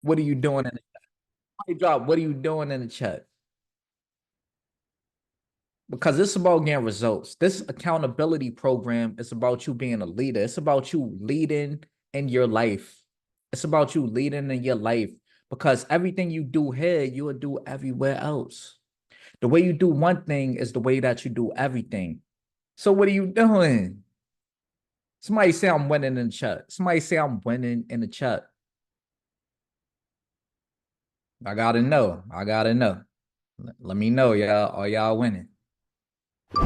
What are you doing in the chat? Drop, what are you doing in the chat? Because it's about getting results. This accountability program is about you being a leader. It's about you leading in your life. It's about you leading in your life because everything you do here, you will do everywhere else. The way you do one thing is the way that you do everything. So what are you doing? Somebody say I'm winning in the chat. Somebody say I'm winning in the chat. I gotta know. I gotta know. Let me know, y'all. Are y'all winning? All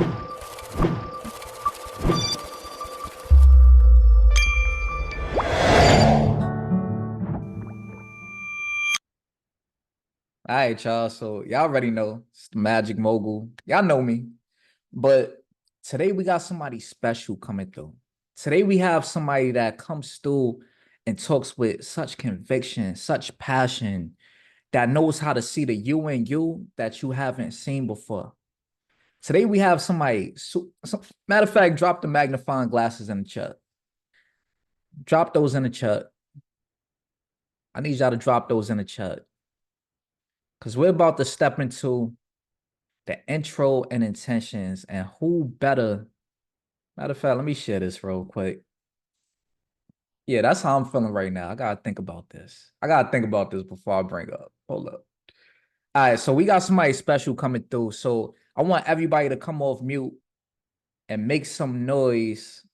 right, y'all. So y'all already know it's the Magic Mogul. Y'all know me. But today we got somebody special coming through. Today we have somebody that comes through and talks with such conviction, such passion, that knows how to see the you in you that you haven't seen before. Today we have somebody, matter of fact, drop the magnifying glasses in the chat. Drop those in the chat. I need y'all to drop those in the chat. Because we're about to step into the intro and intentions, and who better? Matter of fact, let me share this real quick. Yeah, that's how I'm feeling right now. I gotta think about this. I gotta think about this before I bring up. Hold up. All right, so we got somebody special coming through. So I want everybody to come off mute and make some noise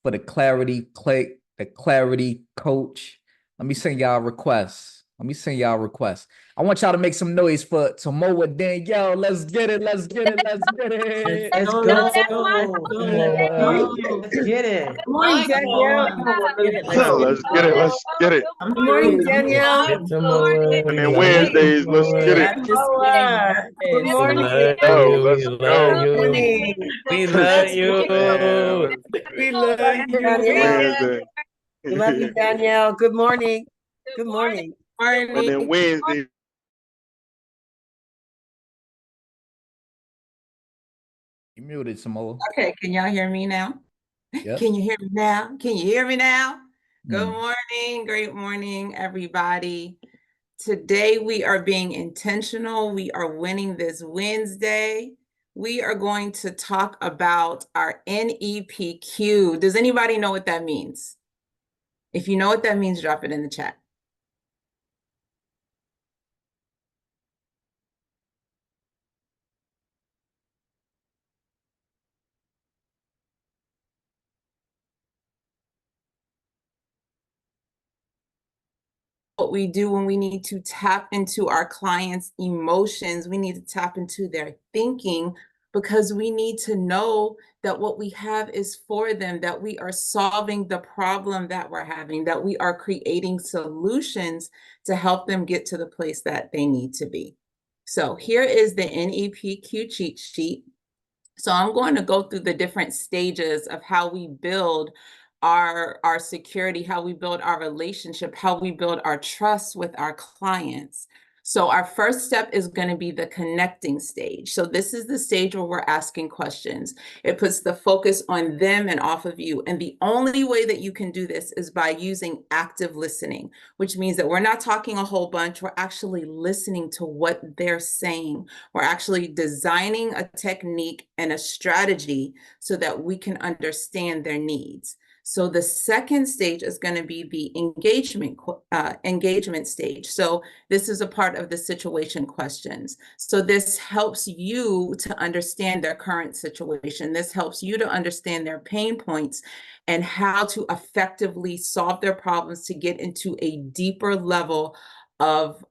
for the clarity click, the clarity coach. Let me send y'all requests. Let me send y'all requests. I want y'all to make some noise for Tomoa Danielle. Let's get it. Let's get it. Let's get it. Let's go. Let's go. Let's get it. Good morning, Danielle. Let's get it. Let's get it. Good morning, Danielle. And then Wednesdays, let's get it. Good morning. Go. Let's go. Good morning. We love you. Man, We love you. Wednesday. We love you, Danielle. Good morning. Good morning. And then Wednesday. You muted, Samoa. Okay, can y'all hear me now? Yep. Can you hear me now? Can you hear me now? Good morning, great morning, everybody. Today we are being intentional. We are winning this Wednesday. We are going to talk about our NEPQ. Does anybody know what that means? If you know what that means, drop it in the chat. What we do when we need to tap into our clients' emotions, we need to tap into their thinking, because we need to know that what we have is for them, that we are solving the problem that we're having, that we are creating solutions to help them get to the place that they need to be. So here is the NEPQ cheat sheet. So I'm going to go through the different stages of how we build our security, how we build our relationship, how we build our trust with our clients. So our first step is going to be the connecting stage. So this is the stage where we're asking questions. It puts the focus on them and off of you. And the only way that you can do this is by using active listening, which means that we're not talking a whole bunch. We're actually listening to what they're saying. We're actually designing a technique and a strategy so that we can understand their needs. So the second stage is going to be the engagement stage. So this is a part of the situation questions. So this helps you to understand their current situation. This helps you to understand their pain points and how to effectively solve their problems to get into a deeper level of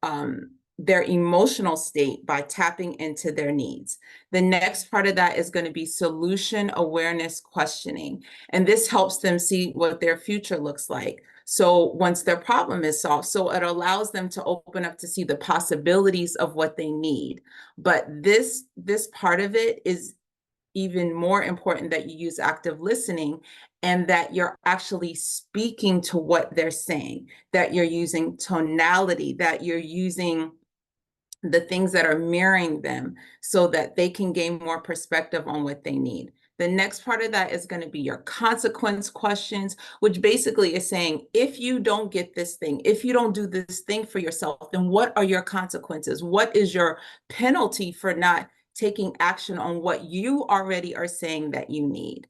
their emotional state by tapping into their needs. The next part of that is going to be solution awareness questioning. And this helps them see what their future looks like. So once their problem is solved, so it allows them to open up to see the possibilities of what they need. But this part of it is even more important, that you use active listening and that you're actually speaking to what they're saying, that you're using tonality, that you're using the things that are mirroring them so that they can gain more perspective on what they need. The next part of that is going to be your consequence questions, which basically is saying, if you don't get this thing, if you don't do this thing for yourself, then what are your consequences? What is your penalty for not taking action on what you already are saying that you need?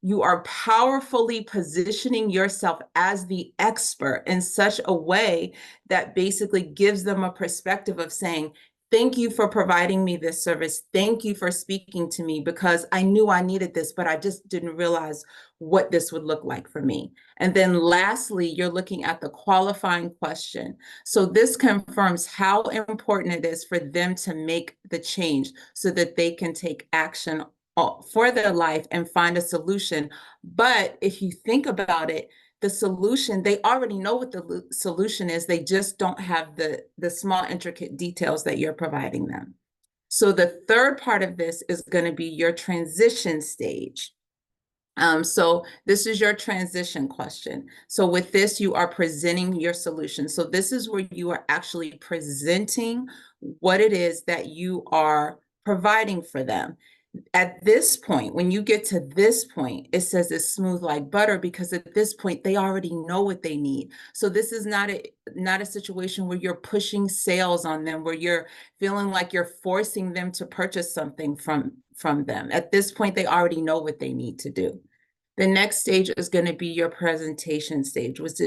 You are powerfully positioning yourself as the expert in such a way that basically gives them a perspective of saying, thank you for providing me this service. Thank you for speaking to me, because I knew I needed this, but I just didn't realize what this would look like for me. And then lastly, you're looking at the qualifying question. So this confirms how important it is for them to make the change so that they can take action for their life and find a solution. But if you think about it, the solution, they already know what the solution is. They just don't have the small intricate details that you're providing them. So the third part of this is going to be your transition stage. So this is your transition question. So with this, you are presenting your solution. So this is where you are actually presenting what it is that you are providing for them. At this point, when you get to this point, it says it's smooth like butter, because at this point they already know what they need. So this is not a situation where you're pushing sales on them, where you're feeling like you're forcing them to purchase something from them. At this point, they already know what they need to do. The next stage is going to be your presentation stage, which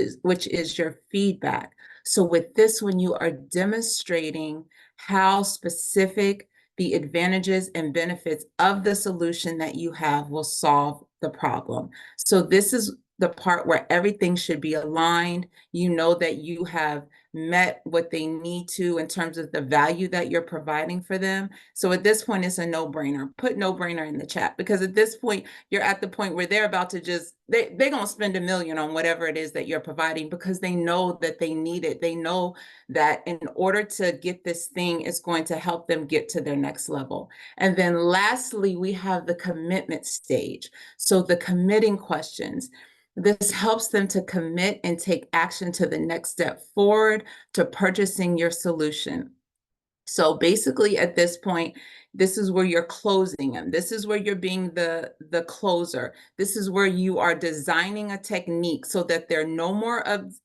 is your feedback. So with this one, you are demonstrating how specific the advantages and benefits of the solution that you have will solve the problem. So this is the part where everything should be aligned. You know that you have met what they need to in terms of the value that you're providing for them. So at this point, it's a no-brainer. Put no-brainer in the chat, because at this point, you're at the point where they're about to just, they're going to spend $1 million on whatever it is that you're providing, because they know that they need it. They know that in order to get this thing, it's going to help them get to their next level. And then lastly, we have the commitment stage. So the committing questions. This helps them to commit and take action to the next step forward to purchasing your solution. So basically at this point, this is where you're closing them. This is where you're being the closer. This is where you are designing a technique so that there are no more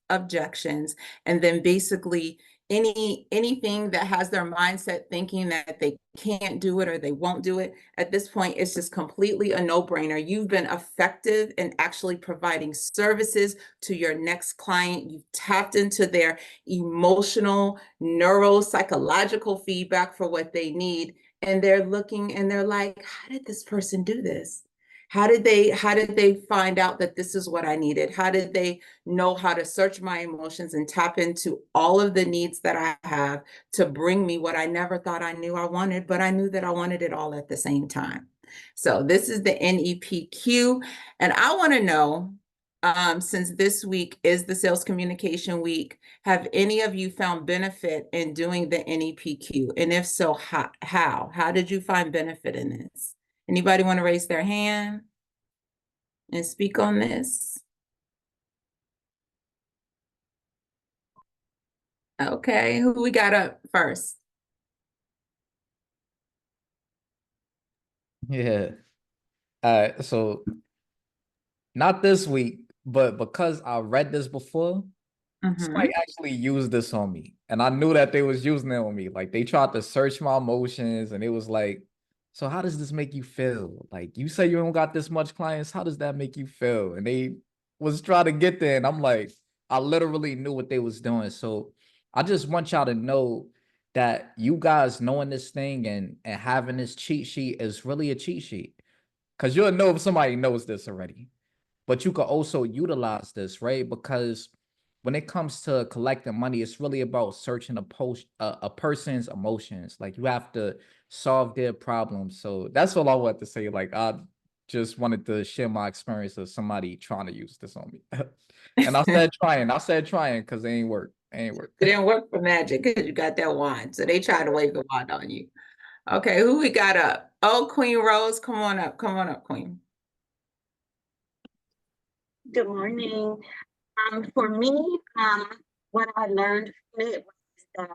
objections. And then basically anything that has their mindset thinking that they can't do it or they won't do it, at this point, it's just completely a no-brainer. You've been effective in actually providing services to your next client. You've tapped into their emotional, neuropsychological feedback for what they need. And they're looking and they're like, how did this person do this? How did they find out that this is what I needed? How did they know how to search my emotions and tap into all of the needs that I have to bring me what I never thought I knew I wanted, but I knew that I wanted it all at the same time. So this is the NEPQ. And I want to know, since this week is the sales communication week, have any of you found benefit in doing the NEPQ? And if so, how did you find benefit in this? Anybody want to raise their hand and speak on this? Okay, who we got up first? Yeah. So not this week, but because I read this before, somebody actually used this on me, and I knew that they was using it on me. Like, they tried to search my emotions, and it was like, so how does this make you feel? Like, you say you don't got this much clients, how does that make you feel? And they was trying to get there, and I'm like, I literally knew what they was doing. So I just want y'all to know that you guys knowing this thing and having this cheat sheet is really a cheat sheet, because you'll know if somebody knows this already. But you could also utilize this, right? Because when it comes to collecting money, it's really about searching a person's emotions. Like, you have to solve their problems. So that's all I want to say. Like, I just wanted to share my experience of somebody trying to use this on me. And I said trying because it ain't work. It ain't work. It didn't work for magic because you got that wand. So they tried to wave the wand on you. Okay, who we got up? Oh, Queen Rose, come on up. Come on up, Queen. Good morning. For me, what I learned from it was that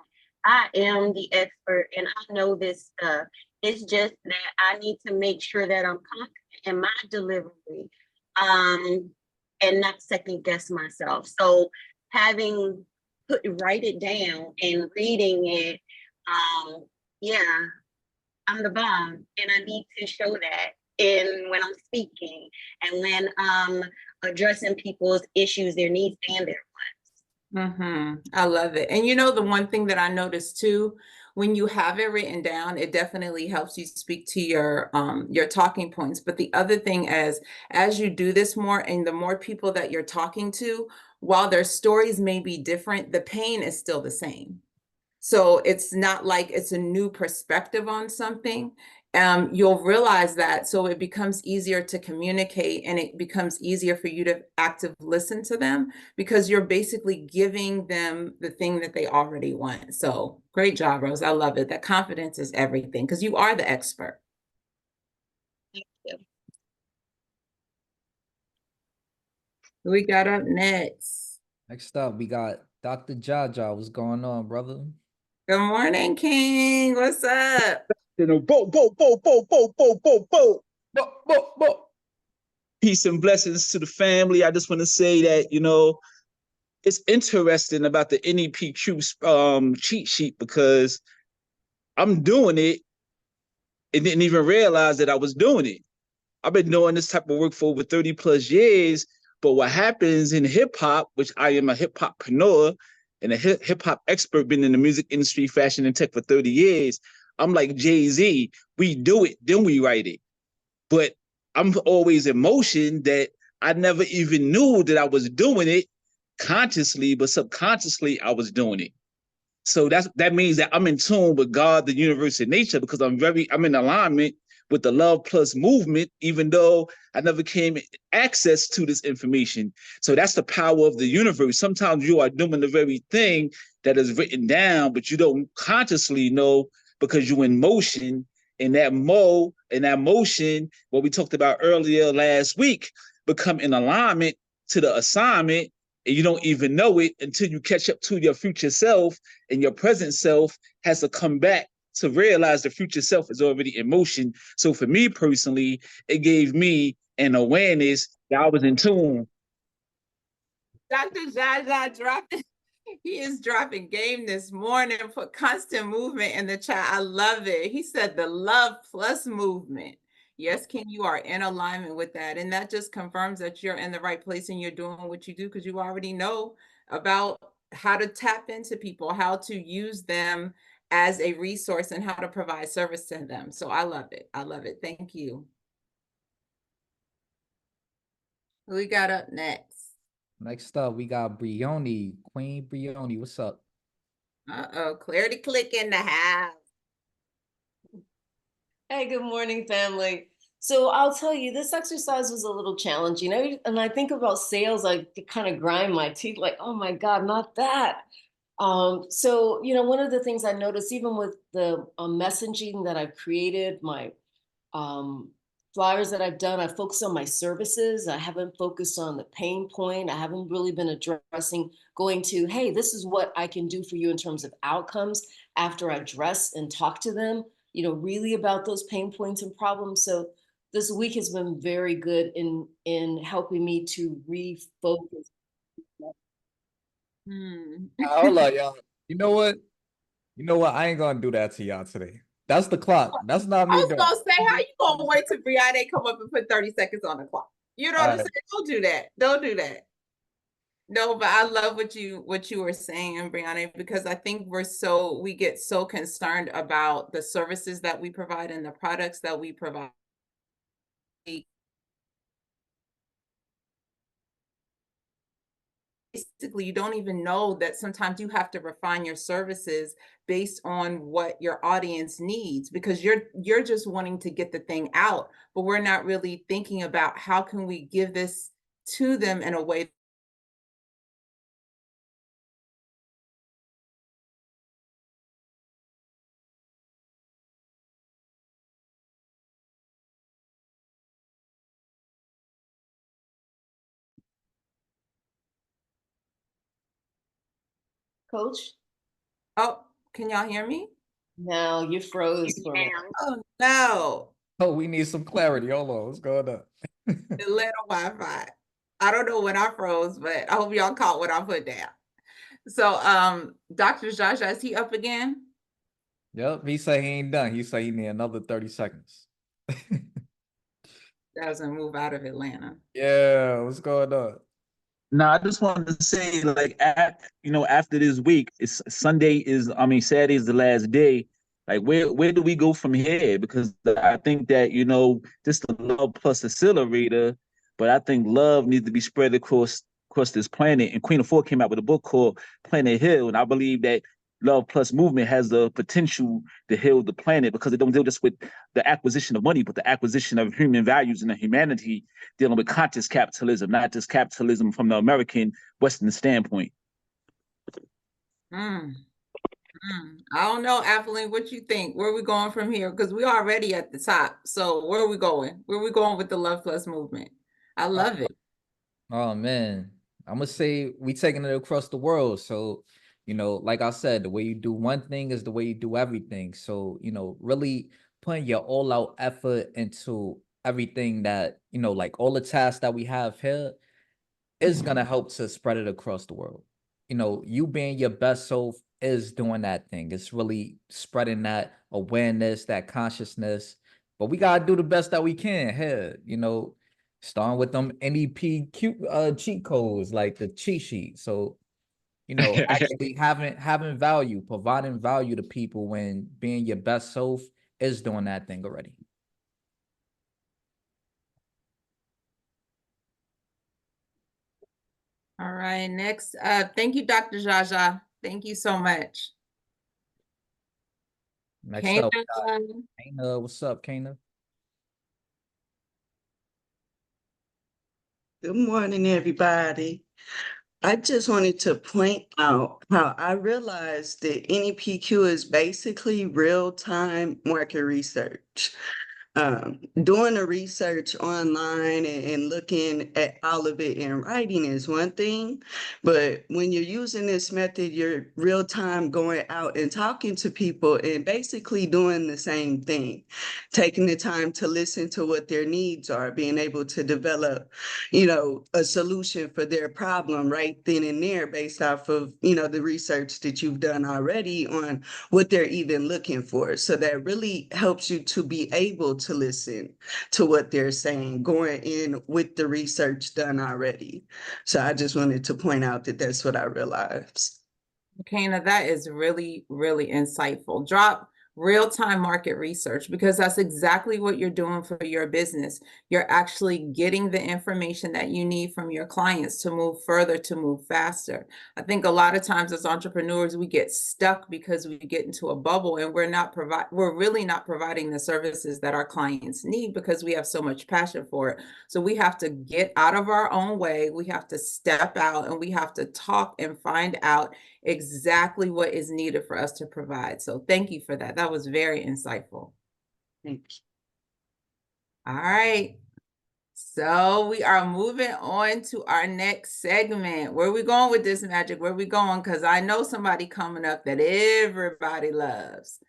I am the expert and I know this stuff. It's just that I need to make sure that I'm confident in my delivery, and not second guess myself. So having write it down and reading it, yeah, I'm the bomb, and I need to show that in when I'm speaking and when addressing people's issues, their needs and their I love it. And you know, the one thing that I noticed too, when you have it written down, it definitely helps you speak to your talking points. But the other thing is, as you do this more and the more people that you're talking to, while their stories may be different, the pain is still the same. So it's not like it's a new perspective on something. You'll realize that. So it becomes easier to communicate and it becomes easier for you to actively listen to them because you're basically giving them the thing that they already want. So great job, Rose. I love it. That confidence is everything because you are the expert. Thank you. Who we got up next? Next up, we got Dr. Jaja. What's going on, brother? Good morning, King. What's up? You know, bo. Peace and blessings to the family. I just want to say that, you know, it's interesting about the NEPQ cheat sheet because I'm doing it and didn't even realize that I was doing it. I've been doing this type of work for over 30 plus years. But what happens in hip hop, which I am a hip hoppreneur and a hip hop expert, been in the music industry, fashion, and tech for 30 years, I'm like Jay-Z. We do it, then we write it. But I'm always in motion that I never even knew that I was doing it consciously, but subconsciously I was doing it. So that means that I'm in tune with God, the universe, and nature because I'm in alignment with the Luhv Plus movement, even though I never came access to this information. So that's the power of the universe. Sometimes you are doing the very thing that is written down, but you don't consciously know because you're in motion. And that motion, what we talked about earlier last week, become in alignment to the assignment, and you don't even know it until you catch up to your future self, and your present self has to come back to realize the future self is already in motion. So for me personally, it gave me an awareness that I was in tune. Dr. Jaja dropped it. He is dropping game this morning for constant movement in the chat. I love it. He said the Luhv Plus movement. Yes, Ken, you are in alignment with that. And that just confirms that you're in the right place and you're doing what you do because you already know about how to tap into people, how to use them as a resource and how to provide service to them. So I love it. I love it. Thank you. Who we got up next? Next up, we got Brioni, Queen Brioni. What's up? Uh-oh, Clarity Click in the house. Hey, good morning, family. So I'll tell you, this exercise was a little challenging. And I think about sales, I kind of grind my teeth like, oh my God, not that. So, you know, one of the things I noticed, even with the messaging that I've created, my flyers that I've done, I focus on my services. I haven't focused on the pain point. I haven't really been addressing going to, hey, this is what I can do for you in terms of outcomes after I address and talk to them, you know, really about those pain points and problems. So this week has been very good in helping me to refocus. Hold on, y'all. You know what? I ain't gonna do that to y'all today. That's the clock. That's not I me was doing. gonna say, how you gonna wait till Brianna come up and put 30 seconds on the clock? You know what I'm saying? Don't do that. Don't do that. No, but I love what you were saying, Brianna, because I think we get so concerned about the services that we provide and the products that we provide. Basically, you don't even know that sometimes you have to refine your services based on what your audience needs because you're just wanting to get the thing out, but we're not really thinking about how can we give this to them in a way. Coach? Oh, Can y'all hear me? No, you froze for me. Oh, no. Oh, we need some clarity. Hold on, what's going on? Atlanta Wi-Fi. I don't know when I froze, but I hope y'all caught what I put down. So, Dr. Jaja, is he up again? Yep, he said he ain't done. He said he need another 30 seconds. Doesn't move out of Atlanta. Yeah, what's going on? No, I just wanted to say, like, after this week, it's Saturday is the last day. Like, where do we go from here? Because I think that, this the Love Plus Accelerator, but I think love needs to be spread across this planet. And Queen of Four came out with a book called Planet Hill, and I believe that Love Plus movement has the potential to heal the planet because it don't deal just with the acquisition of money, but the acquisition of human values and the humanity, dealing with conscious capitalism, not just capitalism from the American Western standpoint. I don't know, Appling, what you think? Where are we going from here? Because we're already at the top. So where are we going? Where are we going with the Love Plus movement? I love it. Oh man, I'm gonna say we taking it across the world. So, like I said, the way you do one thing is the way you do everything. So, really putting your all out effort into everything that, like all the tasks that we have here is gonna help to spread it across the world. You being your best self is doing that thing. It's really spreading that awareness, that consciousness. But we gotta do the best that we can here, starting with them NEPQ cheat codes, like the cheat sheet. So, actually having value, providing value to people when being your best self is doing that thing already. All right, next. Thank you, Dr. Jaja. Thank you so much. Next Kana. up, Kana, what's up, Kana? Good morning, everybody. I just wanted to point out how I realized that NEPQ is basically real-time market research. Doing the research online and looking at all of it in writing is one thing, but when you're using this method, you're real time going out and talking to people and basically doing the same thing, taking the time to listen to what their needs are, being able to develop, a solution for their problem right then and there based off of, the research that you've done already on what they're even looking for. So that really helps you to be able to listen to what they're saying, going in with the research done already. So I just wanted to point out that that's what I realized. Kana, that is really, really insightful. Drop real-time market research because that's exactly what you're doing for your business. You're actually getting the information that you need from your clients to move further, to move faster. I think a lot of times as entrepreneurs, we get stuck because we get into a bubble and we're really not providing the services that our clients need because we have so much passion for it. So we have to get out of our own way. We have to step out and we have to talk and find out exactly what is needed for us to provide. So thank you for that. That was very insightful. Thank you. All right. So we are moving on to our next segment. Where are we going with this, Magic? Where are we going? Because I know somebody coming up that everybody loves.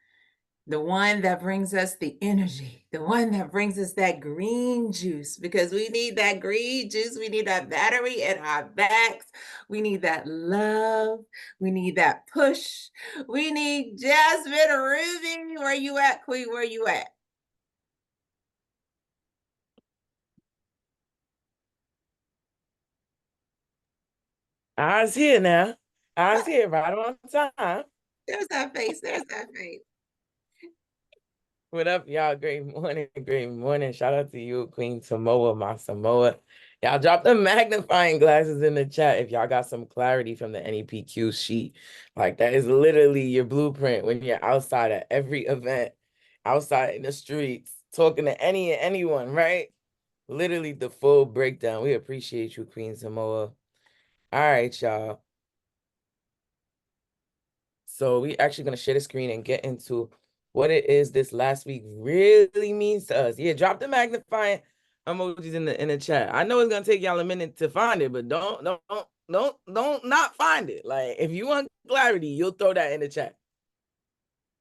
The one that brings us the energy, the one that brings us that green juice, because we need that green juice. We need that battery in our backs. We need that love. We need that push. We need Jasmine Ruby. Where you at, Queen? Where you at? Ours here now. Ours here right on time. There's that face. There's that face. What up, y'all? Great morning. Great morning. Shout out to you, Queen Samoa, my Samoa. Y'all drop the magnifying glasses in the chat if y'all got some clarity from the NEPQ sheet. Like that is literally your blueprint when you're outside at every event, outside in the streets, talking to anyone, right? Literally the full breakdown. We appreciate you, Queen Samoa. All right, y'all. So we actually going to share the screen and get into what it is this last week really means to us. Yeah, drop the magnifying emojis in the chat. I know it's gonna take y'all a minute to find it, but don't not find it. Like if you want clarity, you'll throw that in the chat.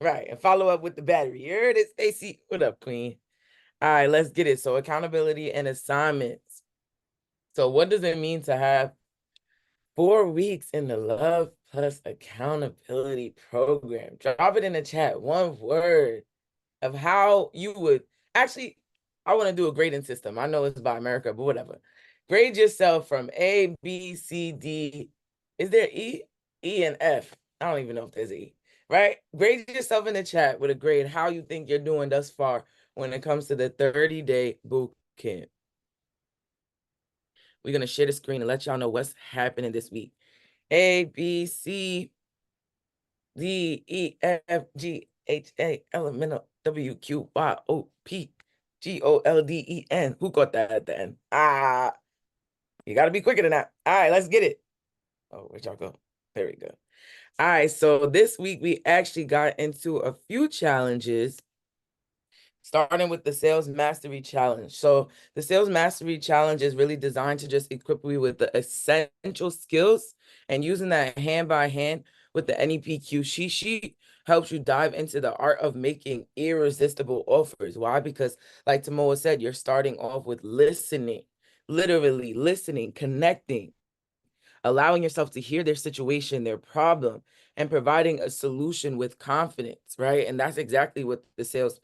Right. And follow up with the battery. You heard it, Stacy? What up, Queen? All right, let's get it. So accountability and assignments. So what does it mean to have 4 weeks in the Luhv Plus accountability program? Drop it in the chat. One word of how you would actually, I want to do a grading system. I know it's by America, but whatever. Grade yourself from A, B, C, D. Is there E? E and F. I don't even know if there's E, right? Grade yourself in the chat with a grade, how you think you're doing thus far when it comes to the 30-day boot camp. We're going to share the screen and let y'all know what's happening this week. A, B, C, D, E, F, G, H, A, L, M, N, O, W, Q, Y, O, P, G, O, L, D, E, N. Who got that at the end? You got to be quicker than that. All right, let's get it. Oh, where'd y'all go? There we go. All right, so this week we actually got into a few challenges, starting with the Sales Mastery Challenge. So the Sales Mastery Challenge is really designed to just equip you with the essential skills, and using that hand by hand with the NEPQ cheat sheet helps you dive into the art of making irresistible offers. Why? Because like Tamoa said, you're starting off with listening, literally listening, connecting, allowing yourself to hear their situation, their problem, and providing a solution with confidence, right? And that's exactly what the sales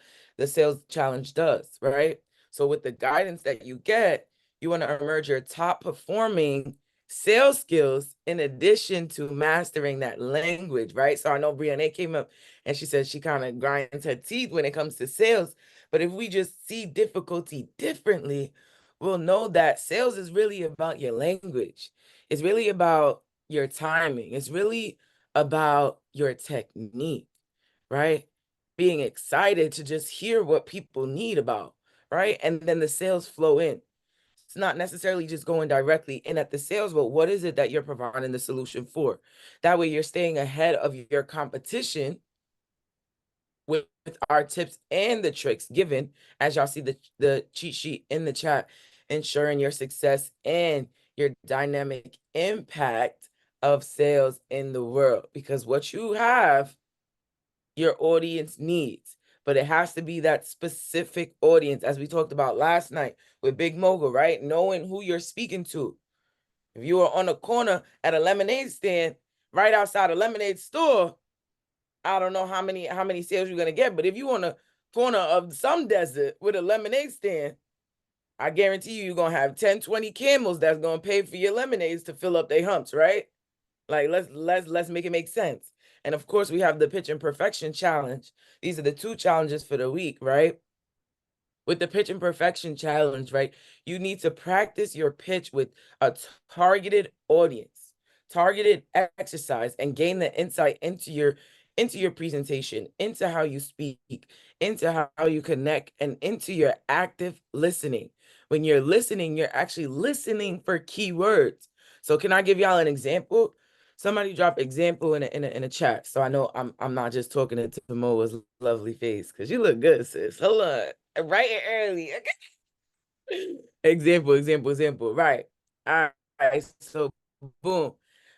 challenge does, right? So with the guidance that you get, you want to emerge your top performing sales skills in addition to mastering that language, right? So I know Brianna came up and she said she kind of grinds her teeth when it comes to sales, but if we just see difficulty differently, we'll know that sales is really about your language. It's really about your timing. It's really about your technique, right? Being excited to just hear what people need about, right? And then the sales flow in. It's not necessarily just going directly in at the sales, but what is it that you're providing the solution for? That way you're staying ahead of your competition with our tips and the tricks given, as y'all see the cheat sheet in the chat, ensuring your success and your dynamic impact of sales in the world. Because what you have, your audience needs, but it has to be that specific audience, as we talked about last night with Big Mogul, right? Knowing who you're speaking to. If you are on a corner at a lemonade stand right outside a lemonade store, I don't know how many sales you're gonna get, but if you on a corner of some desert with a lemonade stand, I guarantee you're gonna have 10, 20 camels that's gonna pay for your lemonades to fill up their humps, right? Like let's make it make sense. And of course, we have the Pitch and Perfection Challenge. These are the 2 challenges for the week, right? With the Pitch and Perfection Challenge, right, you need to practice your pitch with a targeted audience, targeted exercise, and gain the insight into your presentation, into how you speak, into how you connect, and into your active listening. When you're listening, you're actually listening for keywords. So can I give y'all an example? Somebody drop example in a chat, so I know I'm not just talking into Moa's lovely face, because you look good, sis. Hold on. Right and early. Example. Right. All right. So boom.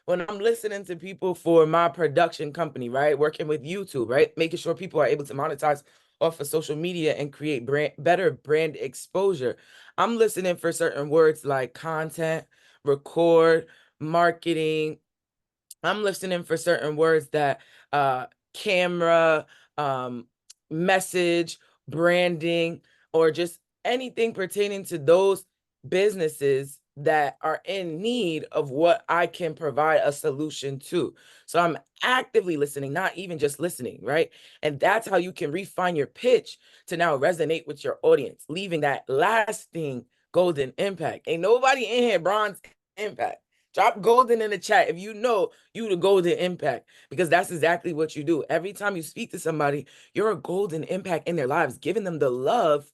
When I'm listening to people for my production company, right? Working with YouTube, right? Making sure people are able to monetize off of social media and create better brand exposure. I'm listening for certain words like content, record, marketing. I'm listening for certain words that camera, message, branding, or just anything pertaining to those businesses that are in need of what I can provide a solution to. So I'm actively listening, not even just listening, right? And that's how you can refine your pitch to now resonate with your audience, leaving that lasting golden impact. Ain't nobody in here bronze impact. Drop golden in the chat if you know you the golden impact, because that's exactly what you do. Every time you speak to somebody, you're a golden impact in their lives, giving them the love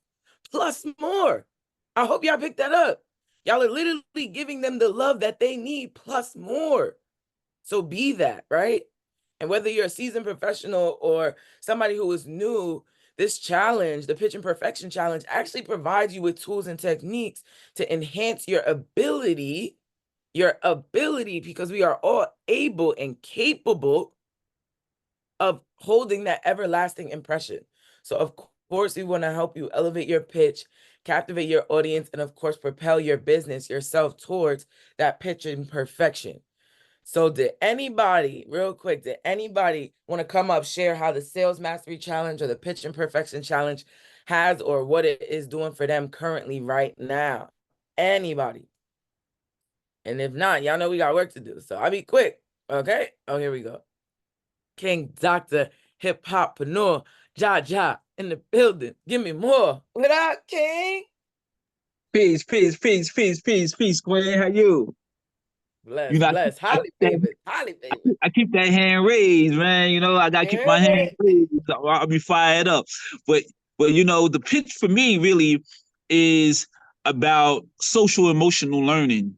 plus more. I hope y'all picked that up. Y'all are literally giving them the love that they need plus more. So be that, right? And whether you're a seasoned professional or somebody who is new, this challenge, the Pitch and Perfection Challenge, actually provides you with tools and techniques to enhance your ability, because we are all able and capable of holding that everlasting impression. So of course, we want to help you elevate your pitch, captivate your audience, and of course, propel your business, yourself towards that pitch in perfection. So did anybody, real quick, did anybody want to come up, share how the Sales Mastery Challenge or the Pitch and Perfection Challenge has or what it is doing for them currently right now? Anybody? And if not, y'all know we got work to do. So I'll be quick, okay? Oh, here we go. King Dr. Hip Hoppreneur, Ja in the building. Give me more. What up, King? Peace, peace, peace, peace, peace, peace, Queen. How you? Bless, You know, bless. Highly favored. Highly favored. I keep that hand raised, man. You know, I gotta keep my hand raised. So I'll be fired up. But you know, the pitch for me really is about social emotional learning.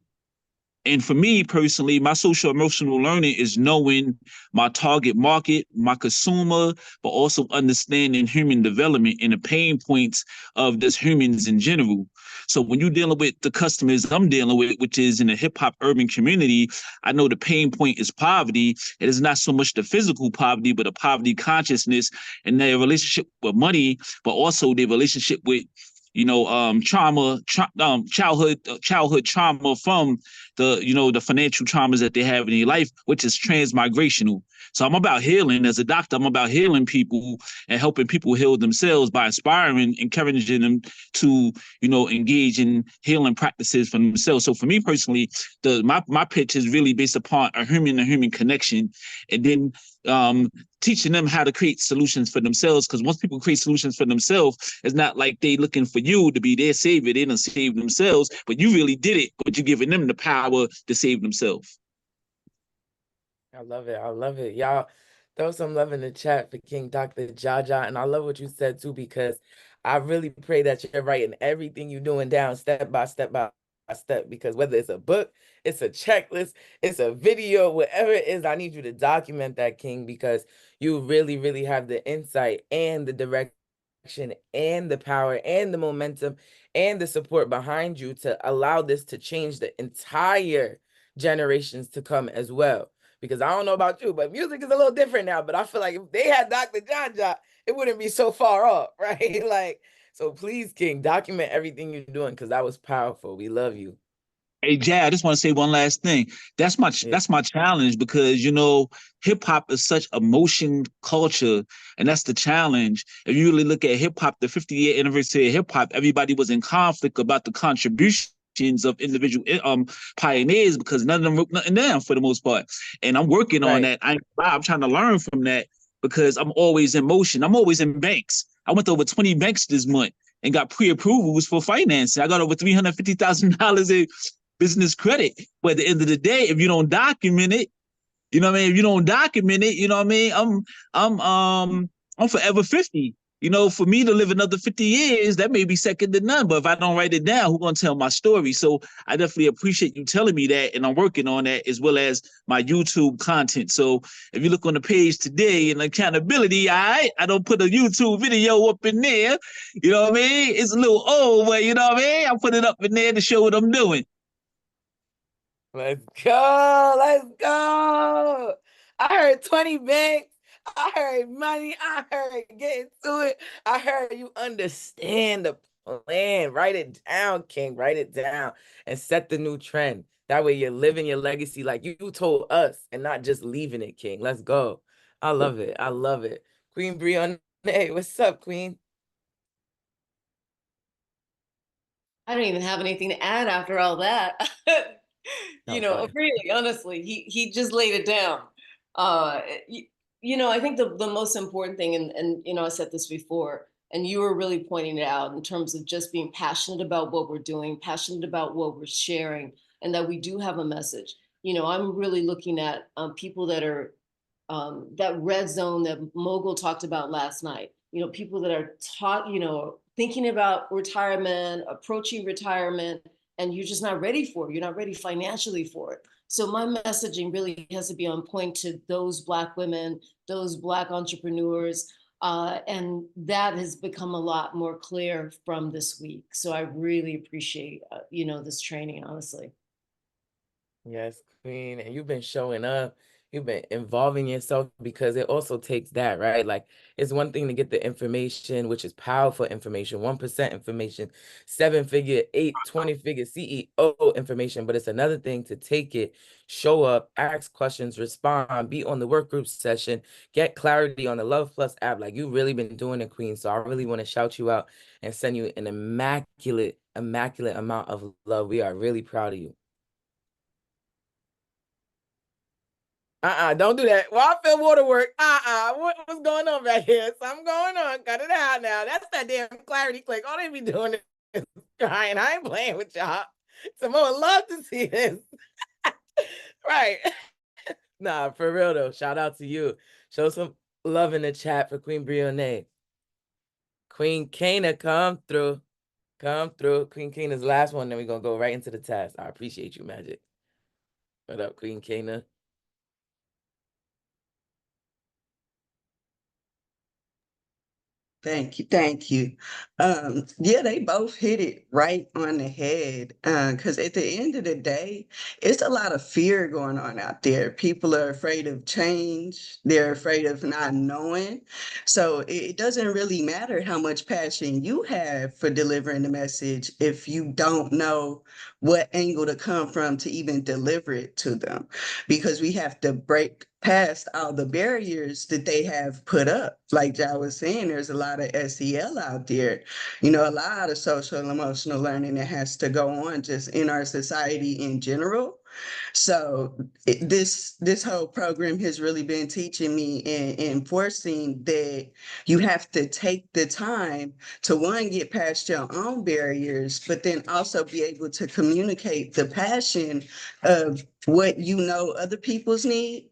And for me personally, my social emotional learning is knowing my target market, my consumer, but also understanding human development and the pain points of just humans in general. So when you're dealing with the customers I'm dealing with, which is in the hip hop urban community, I know the pain point is poverty. It is not so much the physical poverty, but a poverty consciousness and their relationship with money, but also their relationship with trauma, childhood trauma from the financial traumas that they have in their life, which is transmigrational. So I'm about healing. As a doctor, I'm about healing people and helping people heal themselves by inspiring, encouraging them to, engage in healing practices for themselves. So for me personally, my pitch is really based upon a human connection, and then teaching them how to create solutions for themselves. Because once people create solutions for themselves, it's not like they looking for you to be their savior. They done save themselves, but you really did it, but you're giving them the power to save themselves. I love it. I love it. Y'all throw some love in the chat for King Dr. Jaja. And I love what you said too, because I really pray that you're writing everything you're doing down step by step by step, because whether it's a book, it's a checklist, it's a video, whatever it is, I need you to document that, King, because you really, really have the insight and the direction and the power and the momentum and the support behind you to allow this to change the entire generations to come as well. Because I don't know about you, but music is a little different now. But I feel like if they had Dr. Jaja, it wouldn't be so far off, right? Like, so please, King, document everything you're doing, because that was powerful. We love you. Hey, Jay, I just want to say one last thing. That's my challenge, because hip hop is such emotion culture, and that's the challenge. If you really look at hip hop, the 50-year anniversary of hip hop, everybody was in conflict about the contributions of individual pioneers, because none of them wrote nothing down for the most part. And I'm working on that. I'm trying to learn from that, because I'm always in motion. I'm always in banks. I went to over 20 banks this month and got pre-approvals for financing. I got over $350,000 in business credit. But at the end of the day, if you don't document it, you know what I mean? If you don't document it, you know what I mean? I'm forever 50. For me to live another 50 years, that may be second to none. But if I don't write it down, who's gonna tell my story? So I definitely appreciate you telling me that, and I'm working on that, as well as my YouTube content. So if you look on the page today in accountability, I don't put a YouTube video up in there. You know what I mean? It's a little old, but you know what I mean? I put it up in there to show what I'm doing. Let's go. Let's go. I heard 20 banks. I heard money. I heard getting to it. I heard you understand the plan. Write it down, King. Write it down and set the new trend. That way you're living your legacy like you told us, and not just leaving it, King. Let's go. I love it. I love it. Queen Brianna, hey, what's up, Queen? I don't even have anything to add after all that. Really, honestly, he just laid it down. I think the most important thing, and I said this before, and you were really pointing it out in terms of just being passionate about what we're doing, passionate about what we're sharing, and that we do have a message. I'm really looking at people that are that red zone that Mogul talked about last night. People that are taught, thinking about retirement, approaching retirement, and you're just not ready for it. You're not ready financially for it. So my messaging really has to be on point to those Black women, those Black entrepreneurs, and that has become a lot more clear from this week. So I really appreciate, this training, honestly. Yes, Queen. And you've been showing up. You've been involving yourself, because it also takes that, right? Like, it's one thing to get the information, which is powerful information, 1% information, 7-figure, 20-figure CEO information, but it's another thing to take it, show up, ask questions, respond, be on the work group session, get clarity on the Luhv Plus app. Like, you've really been doing it, Queen. So I really want to shout you out and send you an immaculate amount of love. We are really proud of you. Don't do that. Well, I feel waterwork. What's going on back here? Something going on. Cut it out now. That's that damn clarity click. All they be doing is crying. I ain't playing with y'all. Samoa would love to see this. Right. Nah, for real though. Shout out to you. Show some love in the chat for Queen Brionnea. Queen Kana, come through. Come through. Queen Kana's last one. Then we're gonna go right into the task. I appreciate you, Magic. What up, Queen Kana? Thank you, thank you. Yeah, they both hit it right on the head. Because at the end of the day, it's a lot of fear going on out there. People are afraid of change, they're afraid of not knowing. So it doesn't really matter how much passion you have for delivering the message if you don't know what angle to come from to even deliver it to them. Because we have to break past all the barriers that they have put up. Like Ja was saying, there's a lot of SEL out there, a lot of social and emotional learning that has to go on just in our society in general. So this whole program has really been teaching me and enforcing that you have to take the time to, one, get past your own barriers, but then also be able to communicate the passion of what other people's need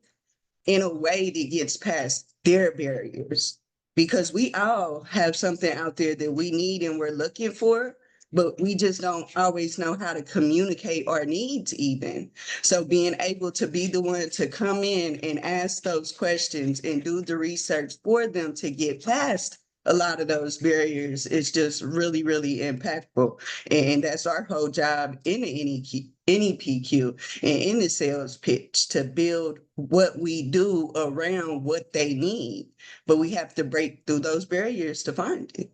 in a way that gets past their barriers. Because we all have something out there that we need and we're looking for, but we just don't always know how to communicate our needs even. So being able to be the one to come in and ask those questions and do the research for them to get past a lot of those barriers is just really, really impactful. And that's our whole job in the NEPQ and in the sales pitch, to build what we do around what they need. But we have to break through those barriers to find it.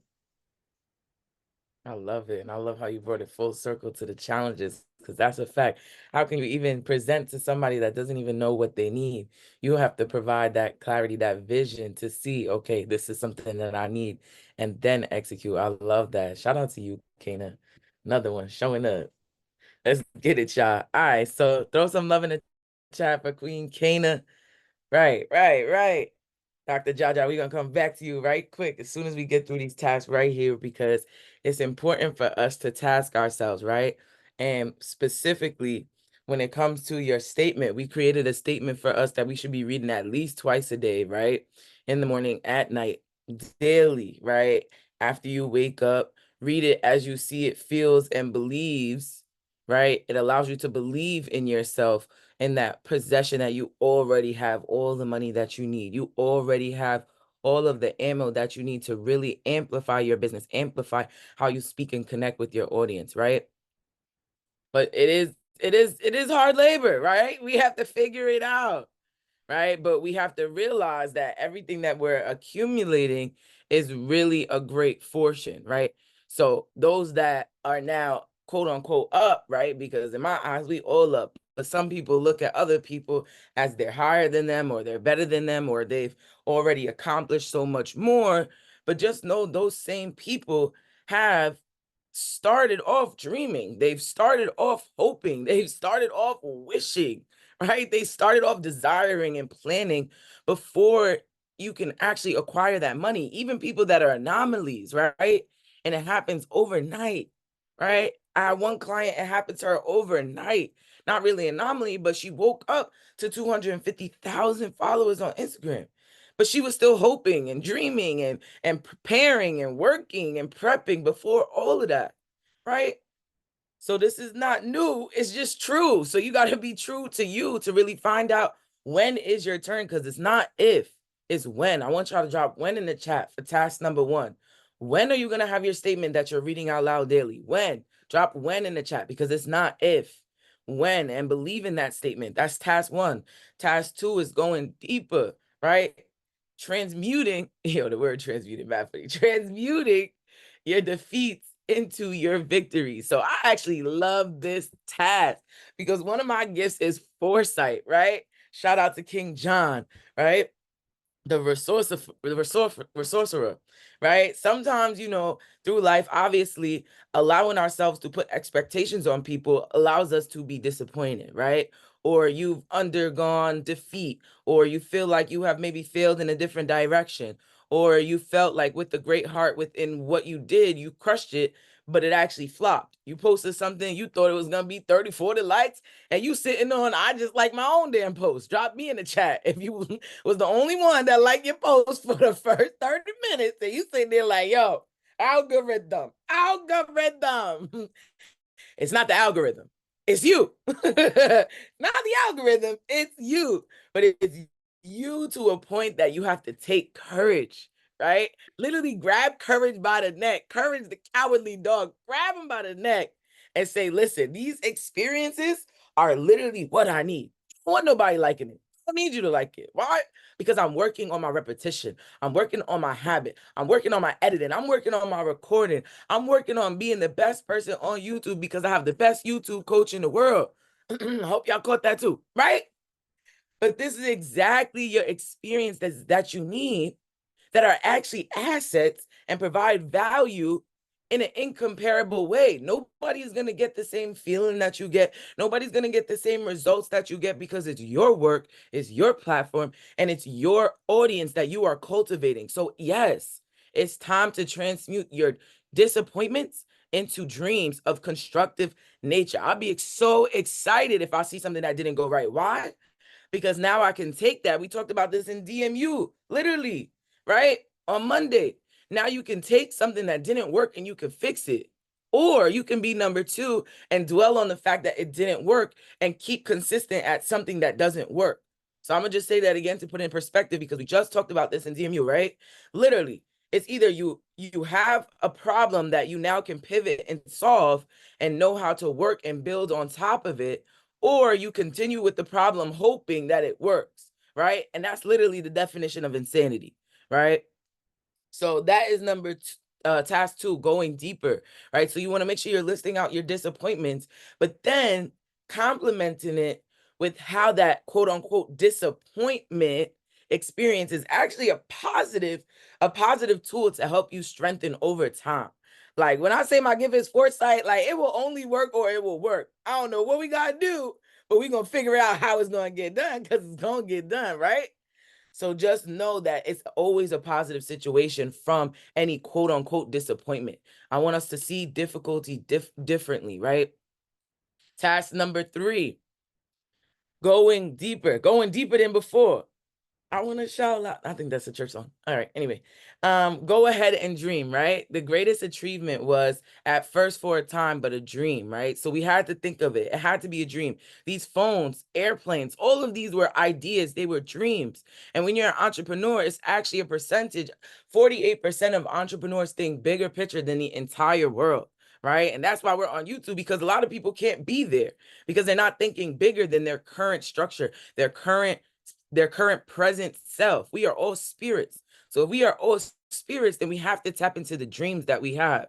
I love it. And I love how you brought it full circle to the challenges, because that's a fact. How can you even present to somebody that doesn't even know what they need? You have to provide that clarity, that vision to see, okay, this is something that I need, and then execute. I love that. Shout out to you, Kana. Another one showing up. Let's get it, y'all. All right, so throw some love in the chat for Queen Kana. Right. Dr. Jaja, we're going to come back to you right quick as soon as we get through these tasks right here, because it's important for us to task ourselves, right? And specifically, when it comes to your statement, we created a statement for us that we should be reading at least twice a day, right? In the morning, at night, daily, right? After you wake up, read it as you see it, feels, and believes, right? It allows you to believe in yourself, in that possession that you already have all the money that you need. You already have all of the ammo that you need to really amplify your business, amplify how you speak and connect with your audience, right? But it is hard labor, right? We have to figure it out, right? But we have to realize that everything that we're accumulating is really a great fortune, right? So those that are now quote unquote up, right? Because in my eyes, we all up. But some people look at other people as they're higher than them, or they're better than them, or they've already accomplished so much more. But just know those same people have started off dreaming. They've started off hoping. They've started off wishing, right? They started off desiring and planning before you can actually acquire that money. Even people that are anomalies, right? And it happens overnight, right? I had one client, it happened to her overnight. Not really anomaly, but she woke up to 250,000 followers on Instagram. But she was still hoping and dreaming and preparing and working and prepping before all of that, right? So this is not new, it's just true. So you got to be true to you to really find out when is your turn, because it's not if, it's when. I want y'all to drop when in the chat for task number 1. When are you going to have your statement that you're reading out loud daily? When? Drop when in the chat, because it's not if. when and believe in that statement. That's task 1. Task 2 is going deeper, right? Transmuting, the word transmuting, transmuting your defeats into your victories. So I actually love this task because one of my gifts is foresight, right? Shout out to King John, right? The resourcerer, right? Sometimes, through life, obviously, allowing ourselves to put expectations on people allows us to be disappointed, right? Or you've undergone defeat, or you feel like you have maybe failed in a different direction, or you felt like with the great heart within what you did, you crushed it, but it actually flopped. You posted something, you thought it was going to be 30, 40 likes, and you sitting on, I just like my own damn post. Drop me in the chat if you was the only one that liked your post for the first 30 minutes, and you sitting there like, yo, algorithm. It's not the algorithm. It's you. Not the algorithm. It's you. But it's you to a point that you have to take courage, right? Literally grab courage by the neck. Courage, the cowardly dog. Grab him by the neck and say, listen, these experiences are literally what I need. I don't want nobody liking it. I need you to like it. Why? Because I'm working on my repetition. I'm working on my habit. I'm working on my editing. I'm working on my recording. I'm working on being the best person on YouTube because I have the best YouTube coach in the world. Hope y'all caught that too, right? But this is exactly your experience that you need, that are actually assets and provide value in an incomparable way. Nobody's going to get the same feeling that you get. Nobody's going to get the same results that you get because it's your work, it's your platform, and it's your audience that you are cultivating. So yes, it's time to transmute your disappointments into dreams of constructive nature. I'll be so excited if I see something that didn't go right. Why? Because now I can take that. We talked about this in DMU, literally, right? On Monday. Now you can take something that didn't work and you can fix it. Or you can be number 2 and dwell on the fact that it didn't work and keep consistent at something that doesn't work. So I'm going to just say that again to put it in perspective because we just talked about this in DMU, right? Literally, it's either you have a problem that you now can pivot and solve and know how to work and build on top of it, or you continue with the problem hoping that it works, right? And that's literally the definition of insanity, right? So that is task 2, going deeper, right? So you want to make sure you're listing out your disappointments, but then complementing it with how that quote unquote disappointment experience is actually a positive tool to help you strengthen over time. Like when I say my gift is foresight, like it will only work or it will work. I don't know what we got to do, but we're going to figure out how it's going to get done because it's going to get done, right? So just know that it's always a positive situation from any quote unquote disappointment. I want us to see difficulty differently, right? Task number 3, going deeper than before. I want to shout out. I think that's a church song. All right. Anyway, go ahead and dream, right? The greatest achievement was at first for a time, but a dream, right? So we had to think of it. It had to be a dream. These phones, airplanes, all of these were ideas. They were dreams. And when you're an entrepreneur, it's actually a percentage. 48% of entrepreneurs think bigger picture than the entire world, right? And that's why we're on YouTube, because a lot of people can't be there because they're not thinking bigger than their current structure, their current present self. We are all spirits. So if we are all spirits, then we have to tap into the dreams that we have,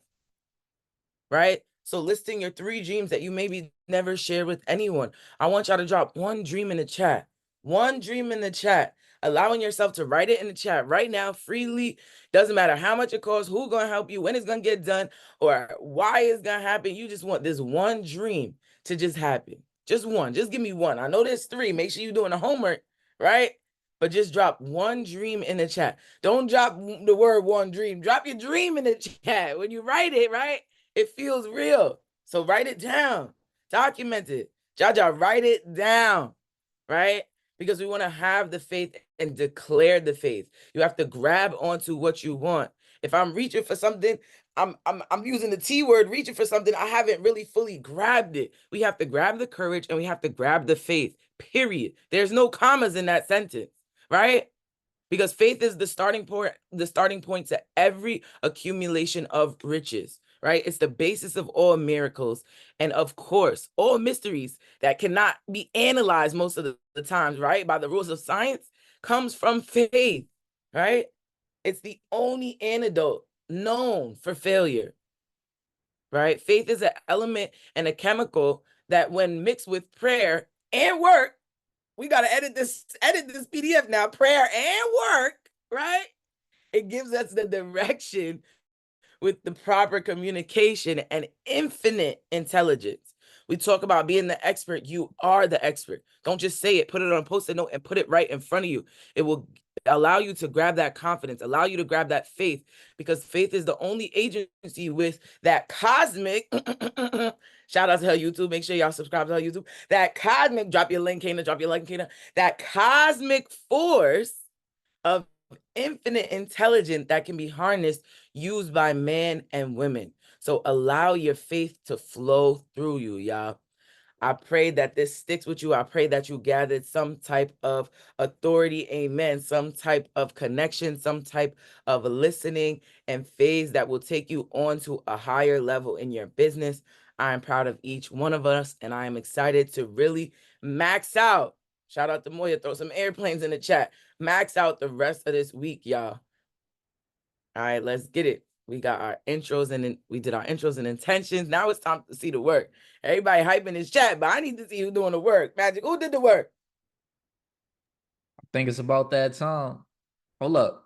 right? So listing your 3 dreams that you maybe never shared with anyone. I want y'all to drop 1 dream in the chat. 1 dream in the chat. Allowing yourself to write it in the chat right now freely. Doesn't matter how much it costs, who's going to help you, when it's going to get done, or why it's going to happen. You just want this 1 dream to just happen. Just 1. Just give me 1. I know there's 3. Make sure you're doing the homework, right? But just drop 1 dream in the chat. Don't drop the word 1 dream. Drop your dream in the chat. When you write it, right? It feels real. So write it down. Document it. Jaja, write it down, right? Because we want to have the faith and declare the faith. You have to grab onto what you want. If I'm reaching for something, I'm using the T word, reaching for something, I haven't really fully grabbed it. We have to grab the courage and we have to grab the faith, period. There's no commas in that sentence, right? Because faith is the starting point to every accumulation of riches, right? It's the basis of all miracles. And of course, all mysteries that cannot be analyzed most of the times, right? By the rules of science comes from faith, right? It's the only antidote known for failure, right? Faith is an element and a chemical that when mixed with prayer and work, we got to edit this PDF now, prayer and work, right? It gives us the direction with the proper communication and infinite intelligence. We talk about being the expert. You are the expert. Don't just say it. Put it on a Post-it note and put it right in front of you. It will allow you to grab that confidence, allow you to grab that faith, because faith is the only agency with that cosmic, shout out to her YouTube. Make sure y'all subscribe to her YouTube. That cosmic, drop your link, Kana, drop your link, Kana. That cosmic force of infinite intelligence that can be harnessed, used by men and women. So allow your faith to flow through you, y'all. I pray that this sticks with you. I pray that you gathered some type of authority, amen, some type of connection, some type of listening and phase that will take you on to a higher level in your business. I am proud of each one of us, and I am excited to really max out. Shout out to Moya, throw some airplanes in the chat. Max out the rest of this week, y'all. All right, let's get it. We got our intros and we did our intros and intentions. Now it's time to see the work. Everybody hyping his chat, but I need to see who's doing the work. Magic, who did the work? I think it's about that time. Hold up.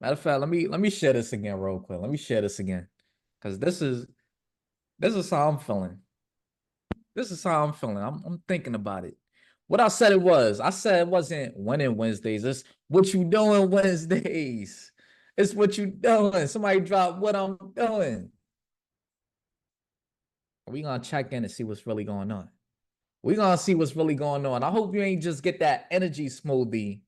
Matter of fact, let me share this again real quick. Let me share this again. Because this is how I'm feeling. This is how I'm feeling. I'm thinking about it. What I said it wasn't winning Wednesdays. It's what you doing Wednesdays. It's what you doing. Somebody drop what I'm doing. We gonna check in and see what's really going on. We gonna see what's really going on. I hope you ain't just get that energy smoothie.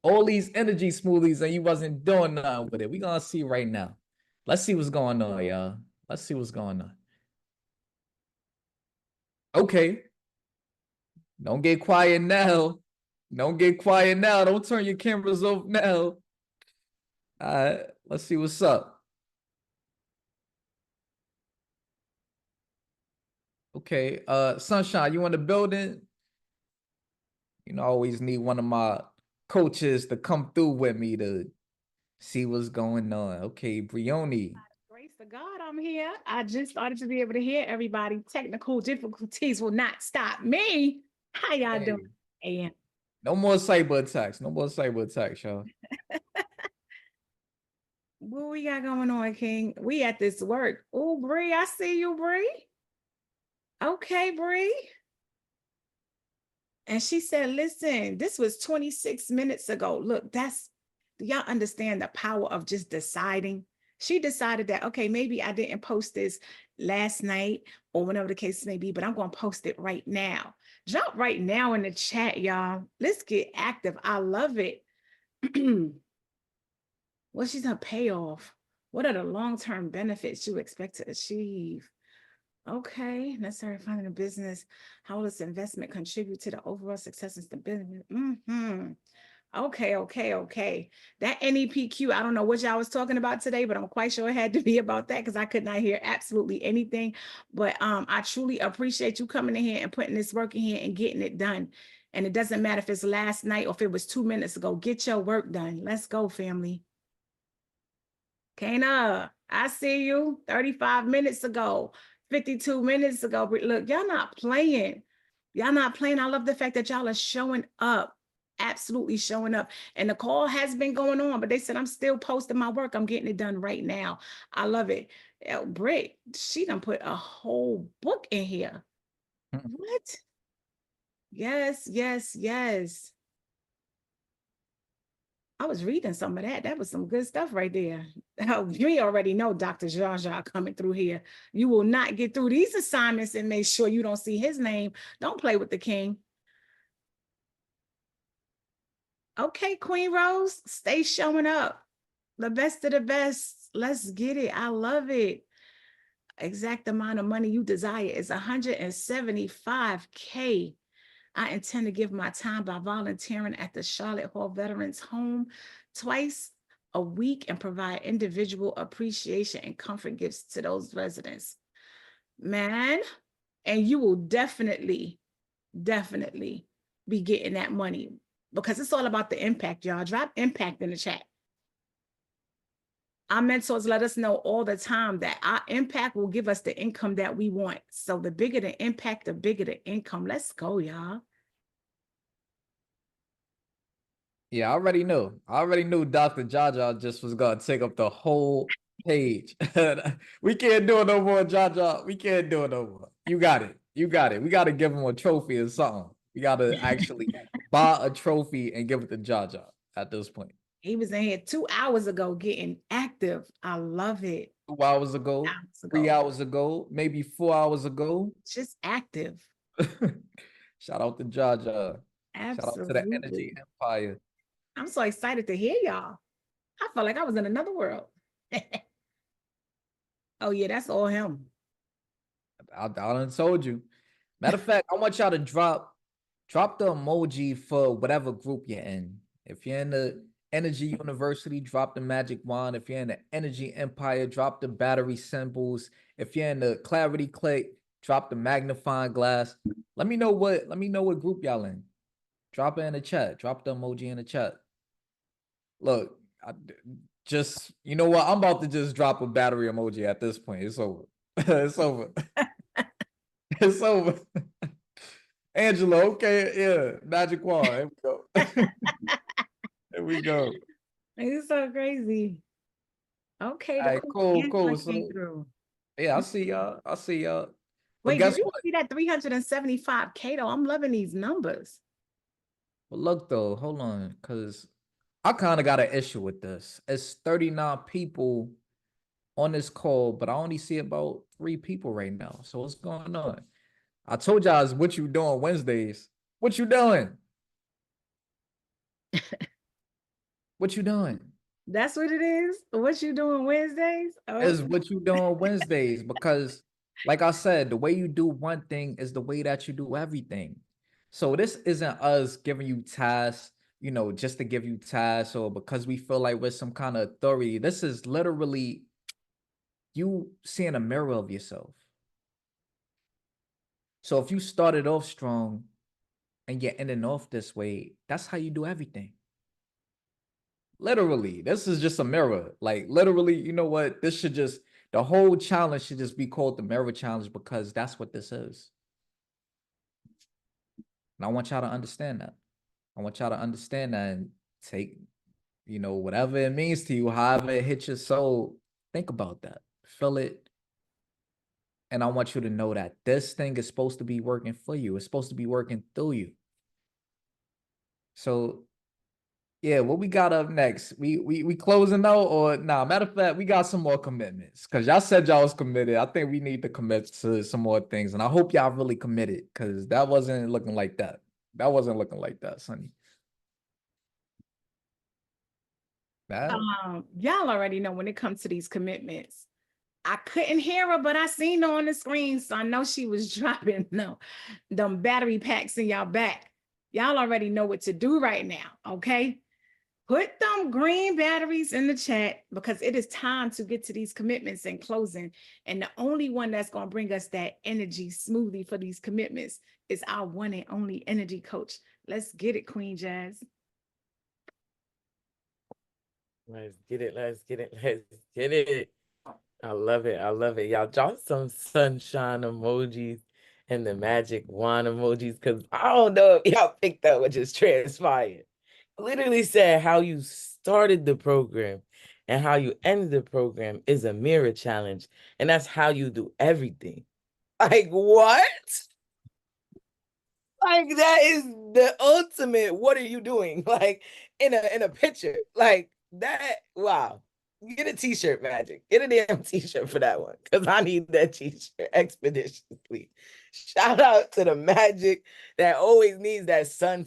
All these energy smoothies and you wasn't doing nothing with it. We gonna see right now. Let's see what's going on, y'all. Let's see what's going on. Okay. Don't get quiet now. Don't get quiet now. Don't turn your cameras off now. All right, let's see what's up. Okay, Sunshine, you in the building? You know, I always need one of my coaches to come through with me to see what's going on. Okay, Brioni. Grace to God, I'm here. I just started to be able to hear everybody. Technical difficulties will not stop me. How y'all doing? And No more cyber attacks. No more cyber attacks, y'all. what we got going on, King? We at this work. Oh, Bree, I see you, Bree. Okay, Bree. And she said, listen, this was 26 minutes ago. Look, do y'all understand the power of just deciding? She decided that, okay, maybe I didn't post this last night or whenever the case may be, but I'm going to post it right now. Jump right now in the chat, y'all. Let's get active. I love it. What's the payoff? What are the long-term benefits you expect to achieve? Okay, necessary finding a business. How will this investment contribute to the overall success of the business? Okay. That NEPQ, I don't know what y'all was talking about today, but I'm quite sure it had to be about that because I could not hear absolutely anything. But I truly appreciate you coming in here and putting this work in here and getting it done. And it doesn't matter if it's last night or if it was 2 minutes ago. Get your work done. Let's go, family. Kana, I see you 35 minutes ago. 52 minutes ago. Look, y'all not playing. Y'all not playing. I love the fact that y'all are showing up, absolutely showing up. And the call has been going on, but they said, I'm still posting my work. I'm getting it done right now. I love it. Britt, she done put a whole book in here. What? Yes. I was reading some of that. That was some good stuff right there. You already know Dr. Jaja coming through here. You will not get through these assignments and make sure you don't see his name. Don't play with the king. Okay, Queen Rose, stay showing up. The best of the best. Let's get it. I love it. Exact amount of money you desire is 175K. I intend to give my time by volunteering at the Charlotte Hall Veterans Home twice a week and provide individual appreciation and comfort gifts to those residents. Man, and you will definitely be getting that money because it's all about the impact, y'all. Drop impact in the chat. Our mentors let us know all the time that our impact will give us the income that we want. So the bigger the impact, the bigger the income. Let's go, y'all. Yeah, I already know. I already knew Dr. Jaja just was gonna take up the whole page. We can't do it no more, Jaja. We can't do it no more. You got it. You got it. We got to give him a trophy or something. We got to actually buy a trophy and give it to Jaja at this point. He was in here 2 hours ago getting active. I love it. 2 hours ago, 3 hours ago, maybe 4 hours ago. Just active. Shout out to Jaja. Absolutely. Shout out to the Energy Empire. I'm so excited to hear y'all. I felt like I was in another world. Oh yeah, that's all him. I done told you. Matter of fact, I want y'all to drop the emoji for whatever group you're in. If you're in the Energy University, drop the magic wand. If you're in the Energy Empire, drop the battery symbols. If you're in the Clarity Click, drop the magnifying glass. Let me know what group y'all in. Drop it in the chat. Drop the emoji in the chat. Look, you know what? I'm about to just drop a battery emoji at this point. It's over. It's over. It's over. Angela, okay, yeah, magic wand. Here we go. Here we go. It's so crazy. Okay, All right, cool. So, yeah, I see y'all. Wait, did you see that 375K though? I'm loving these numbers. But look though, hold on, because I kind of got an issue with this. It's 39 people on this call, but I only see about 3 people right now. So what's going on? I told y'all it's what you doing Wednesdays. What you doing? What you doing? That's what it is? What you doing Wednesdays? Oh. Is what you doing Wednesdays, because like I said, the way you do one thing is the way that you do everything. So this isn't us giving you tasks, you know, just to give you tasks or because we feel like we're some kind of authority. This is literally you seeing a mirror of yourself. So if you started off strong and you're ending off this way, that's how you do everything. Literally, this is just a mirror. Like literally, you know what? The whole challenge should just be called the mirror challenge because that's what this is. And I want y'all to understand that. I want y'all to understand that and take, you know, whatever it means to you, however it hits your soul, think about that. Feel it. And I want you to know that this thing is supposed to be working for you. It's supposed to be working through you. So yeah, what we got up next? We closing out or nah? Matter of fact, we got some more commitments because y'all said y'all was committed. I think we need to commit to some more things, and I hope y'all really committed because that wasn't looking like that. That wasn't looking like that, Sonny. Y'all already know when it comes to these commitments. I couldn't hear her, but I seen her on the screen, so I know she was dropping them battery packs in y'all back. Y'all already know what to do right now, okay? Put them green batteries in the chat because it is time to get to these commitments and closing. And the only one that's going to bring us that energy smoothly for these commitments is our one and only energy coach. Let's get it, Queen Jazz. Let's get it. Let's get it. Let's get it. I love it. I love it. Y'all drop some sunshine emojis and the magic wand emojis because I don't know if y'all picked up what just transpired. Literally said how you started the program and how you ended the program is a mirror challenge. And that's how you do everything. Like, what? Like, that is the ultimate. What are you doing? Like, in a picture. Like, that, wow. Get a t-shirt, Magic. Get a damn t-shirt for that one. Because I need that t-shirt expeditiously. Shout out to the Magic that always needs that sun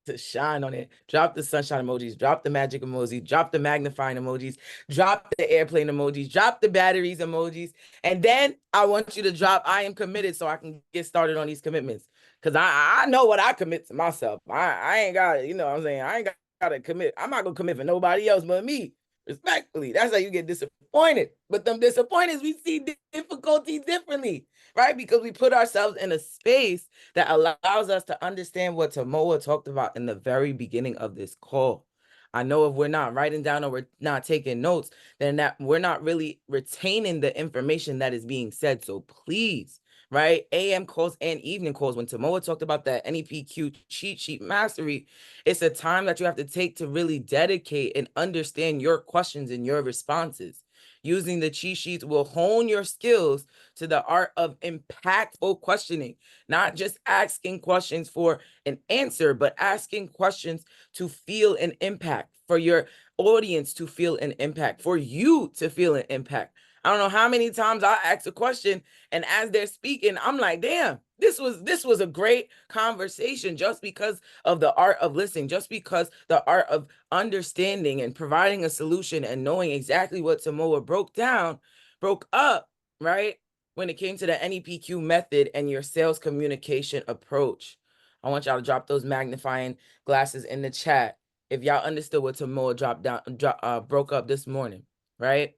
to shine on it. Drop the sunshine emojis, drop the magic emoji, drop the magnifying emojis, drop the airplane emojis, drop the batteries emojis. And then I want you to drop I am committed so I can get started on these commitments. Because I know what I commit to myself. I ain't got it. You know what I'm saying? I ain't got to commit. I'm not going to commit for nobody else but me. Respectfully, that's how you get disappointed. But them disappointeds, we see difficulties differently, right? Because we put ourselves in a space that allows us to understand what Tamoa talked about in the very beginning of this call. I know if we're not writing down or we're not taking notes, then that we're not really retaining the information that is being said. So please, right? AM calls and evening calls. When Tamoa talked about that NEPQ cheat sheet mastery, it's a time that you have to take to really dedicate and understand your questions and your responses. Using the cheat sheets will hone your skills to the art of impactful questioning, not just asking questions for an answer, but asking questions to feel an impact, for your audience to feel an impact, for you to feel an impact. I don't know how many times I ask a question and as they're speaking, I'm like, damn, this was a great conversation, just because of the art of listening, just because the art of understanding and providing a solution and knowing exactly what Samoa broke up, right? When it came to the NEPQ method and your sales communication approach. I want y'all to drop those magnifying glasses in the chat if y'all understood what Tamoa broke up this morning, right?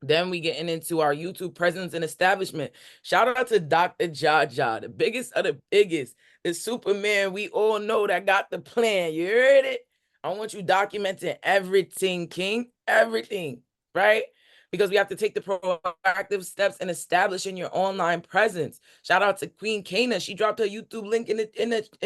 Then we getting into our YouTube presence and establishment. Shout out to Dr. Jaja, the biggest of the biggest, the Superman we all know that got the plan. You heard it? I want you documenting everything, King, everything, right? Because we have to take the proactive steps in establishing your online presence. Shout out to Queen Kana. She dropped her YouTube link in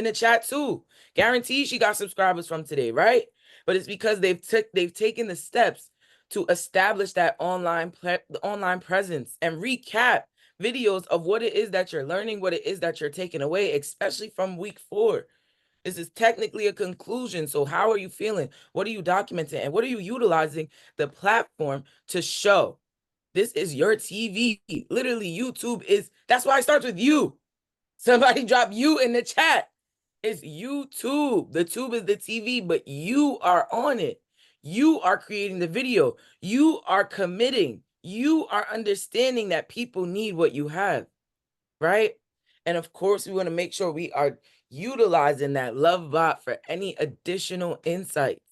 the chat too. Guaranteed she got subscribers from today, right? But it's because they've taken the steps to establish that online presence and recap videos of what it is that you're learning, what it is that you're taking away, especially from week 4. This is technically a conclusion. So how are you feeling? What are you documenting? And what are you utilizing the platform to show? This is your TV. Literally, that's why it starts with you. Somebody drop you in the chat. It's YouTube. The tube is the TV, but you are on it. You are creating the video. You are committing. You are understanding that people need what you have, right? And of course, we want to make sure we are utilizing that love bot for any additional insights,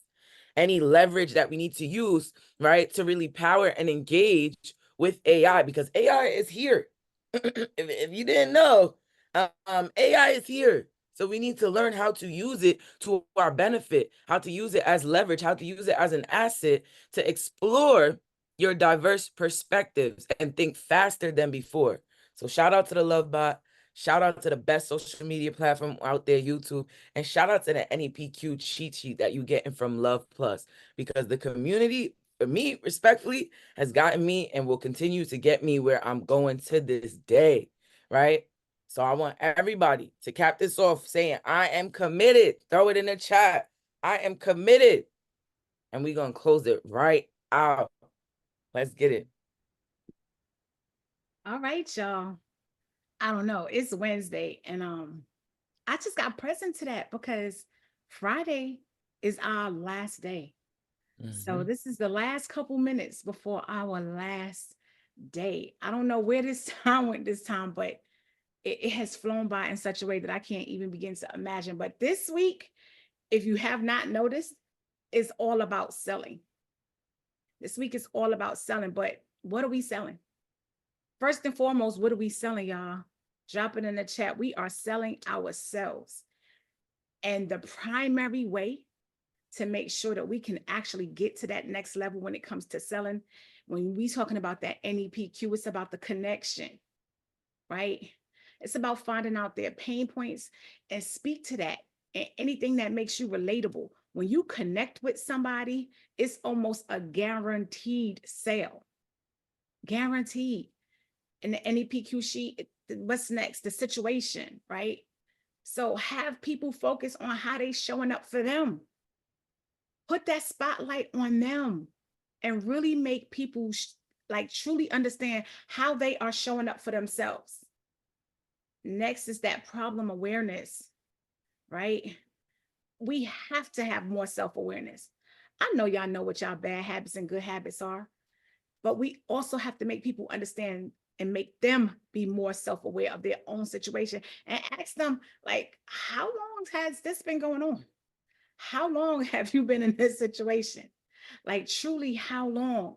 any leverage that we need to use, right, to really power and engage with AI, because AI is here. if you didn't know, AI is here. So we need to learn how to use it to our benefit, how to use it as leverage, how to use it as an asset to explore your diverse perspectives and think faster than before. So shout out to the Love Bot. Shout out to the best social media platform out there, YouTube. And shout out to the NEPQ cheat sheet that you're getting from Luhv Plus, because the community, for me, respectfully, has gotten me and will continue to get me where I'm going to this day, right? So I want everybody to cap this off saying, I am committed. Throw it in the chat. I am committed. And we're going to close it right out. Let's get it. All right, y'all. I don't know. It's Wednesday, and I just got present to that because Friday is our last day. So this is the last couple minutes before our last day. I don't know where this time went this time, but it has flown by in such a way that I can't even begin to imagine. But this week, if you have not noticed, is all about selling. This week is all about selling, but what are we selling? First and foremost, what are we selling, y'all? Drop it in the chat. We are selling ourselves. And the primary way to make sure that we can actually get to that next level when it comes to selling, when we talking about that NEPQ, it's about the connection, right? It's about finding out their pain points and speak to that, and anything that makes you relatable. When you connect with somebody, it's almost a guaranteed sale. Guaranteed. In the NEPQ sheet, what's next? The situation, right? So have people focus on how they showing up for them. Put that spotlight on them and really make people like truly understand how they are showing up for themselves. Next is that problem awareness, right? We have to have more self-awareness. I know y'all know what y'all bad habits and good habits are, but we also have to make people understand and make them be more self-aware of their own situation and ask them, like, how long has this been going on? How long have you been in this situation? Like truly, how long?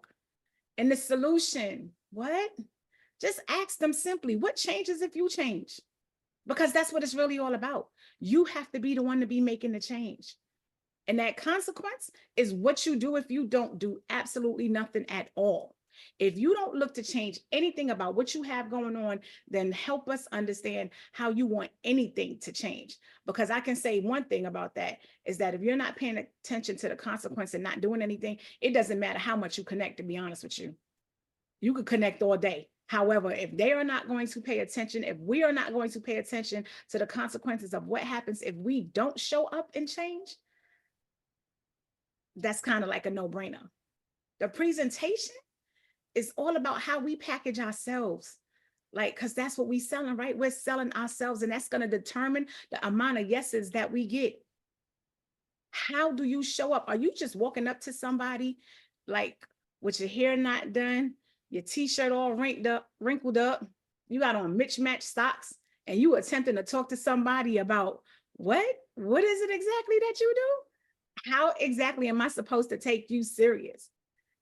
And the solution, what? Just ask them simply, what changes if you change? Because that's what it's really all about. You have to be the one to be making the change. And that consequence is what you do if you don't do absolutely nothing at all. If you don't look to change anything about what you have going on, then help us understand how you want anything to change. Because I can say one thing about that is that if you're not paying attention to the consequence and not doing anything, it doesn't matter how much you connect, to be honest with you. You could connect all day. However, if they are not going to pay attention, if we are not going to pay attention to the consequences of what happens if we don't show up and change, that's kind of like a no-brainer. The presentation is all about how we package ourselves. Like, because that's what we're selling, right? We're selling ourselves, and that's going to determine the amount of yeses that we get. How do you show up? Are you just walking up to somebody like with your hair not done, your t-shirt all wrinkled up, you got on mismatched socks, and you attempting to talk to somebody about what is it exactly that you do? How exactly am I supposed to take you serious?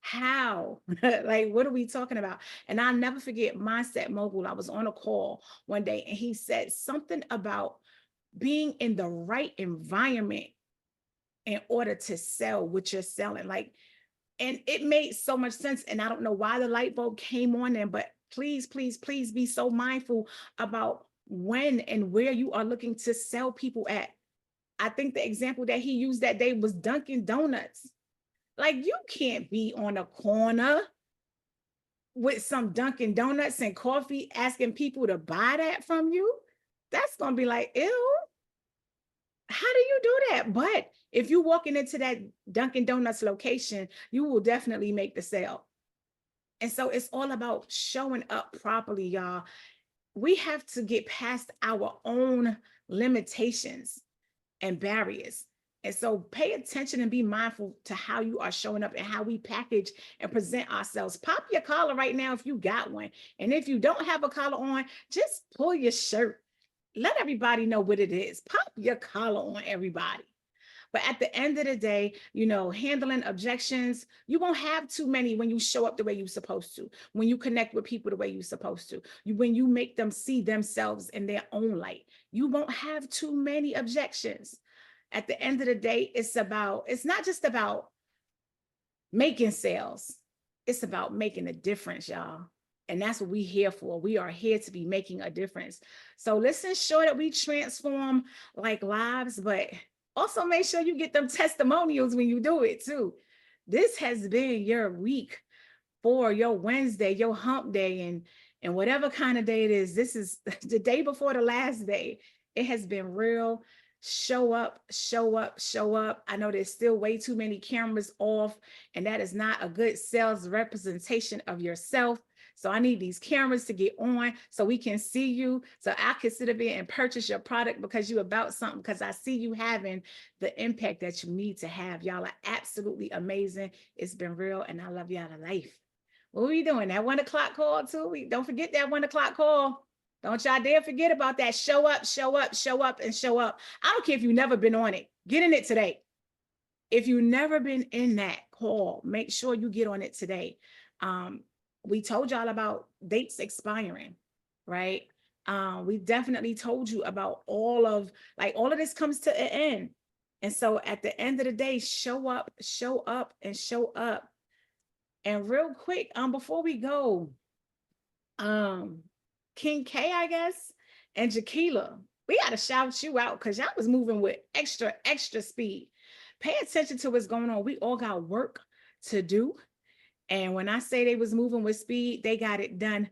How? Like, what are we talking about? And I'll never forget Mindset Mogul. I was on a call one day and he said something about being in the right environment in order to sell what you're selling. Like, and it made so much sense. And I don't know why the light bulb came on then, but please, please, please be so mindful about when and where you are looking to sell people at. I think the example that he used that day was Dunkin' Donuts. Like, you can't be on a corner with some Dunkin' Donuts and coffee asking people to buy that from you. That's going to be like, ew. How do you do that? But if you're walking into that Dunkin' Donuts location, you will definitely make the sale. And so it's all about showing up properly, y'all. We have to get past our own limitations and barriers. And so pay attention and be mindful to how you are showing up and how we package and present ourselves. Pop your collar right now if you got one. And if you don't have a collar on, just pull your shirt. Let everybody know what it is. Pop your collar on, everybody. But at the end of the day, handling objections, you won't have too many when you show up the way you're supposed to, when you connect with people the way you're supposed to, when you make them see themselves in their own light. You won't have too many objections. At the end of the day, it's not just about making sales. It's about making a difference, y'all. And that's what we're here for. We are here to be making a difference. So let's ensure that we transform like lives, but also make sure you get them testimonials when you do it too. This has been your week for your Wednesday, your hump day, and whatever kind of day it is. This is the day before the last day. It has been real. Show up, show up, show up. I know there's still way too many cameras off, and that is not a good sales representation of yourself. So I need these cameras to get on so we can see you, so I can sit up here and purchase your product because you're about something, because I see you having the impact that you need to have. Y'all are absolutely amazing. It's been real, and I love y'all to life. What are we doing? That 1 o'clock call too? Don't forget that 1 o'clock call. Don't y'all dare forget about that. Show up, show up, show up, and show up. I don't care if you've never been on it. Get in it today. If you've never been in that call, make sure you get on it today. We told y'all about dates expiring, right? We definitely told you about all of this comes to an end. And so at the end of the day, show up, and show up. And real quick, before we go, King K, I guess, and Jaquila, we got to shout you out because y'all was moving with extra speed. Pay attention to what's going on. We all got work to do. And when I say they was moving with speed, they got it done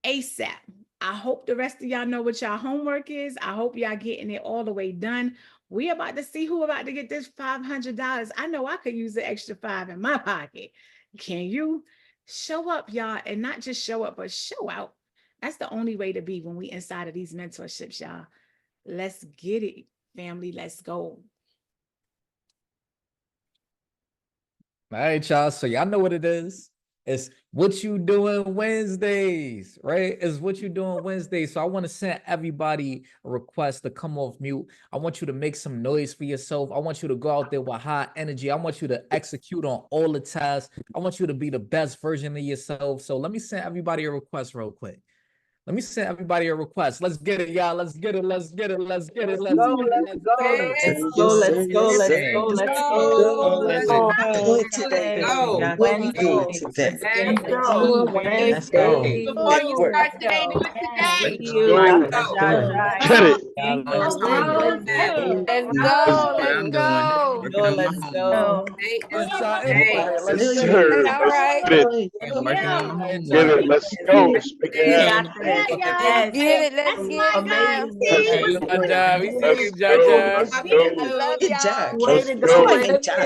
ASAP. I hope the rest of y'all know what y'all homework is. I hope y'all getting it all the way done. We about to see who about to get this $500. I know I could use the extra $5 in my pocket. Can you? Show up, y'all, and not just show up, but show out. That's the only way to be when we inside of these mentorships, y'all. Let's get it, family. Let's go. All right, y'all. So y'all know what it is. It's what you doing Wednesdays, right? It's what you doing Wednesdays. So I want to send everybody a request to come off mute. I want you to make some noise for yourself. I want you to go out there with high energy. I want you to execute on all the tasks. I want you to be the best version of yourself. So let me send everybody a request real quick. Let me send everybody a request. Let's get it, y'all. Let's get it. Let's get it. Let's get it. Let's get it. Let's get it. Yes, sir. Yes, sir. Let's What go. we doing today? What we doing today? Let's go. Let's go. Before you Work. start today, do it today. Let's go. Get it. Let's Let's go. Let's Let's go. What's your input? Let's Yes, get sir. it. All Let's right. get it. Get it. Let's go. Speak it out. Let's get it. Let's get it now. Jaja. We see Let's you, go. Jaja. Let's I go. love Good y'all. job. Let's Keep go. swinging, job.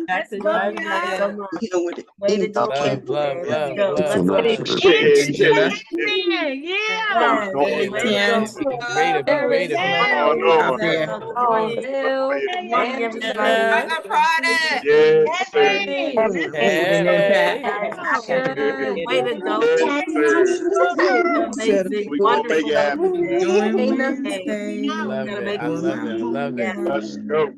Let's go, y'all. You know what? Any Love, love, love, love, love. Yeah. Yeah. Hey, man. Be creative, be creative, What's man. going on? Bill, Angela, Another product. Yes, sir. Hey. Yes, sir. We gonna make it happen. Love it. I love it. I love it. Let's go.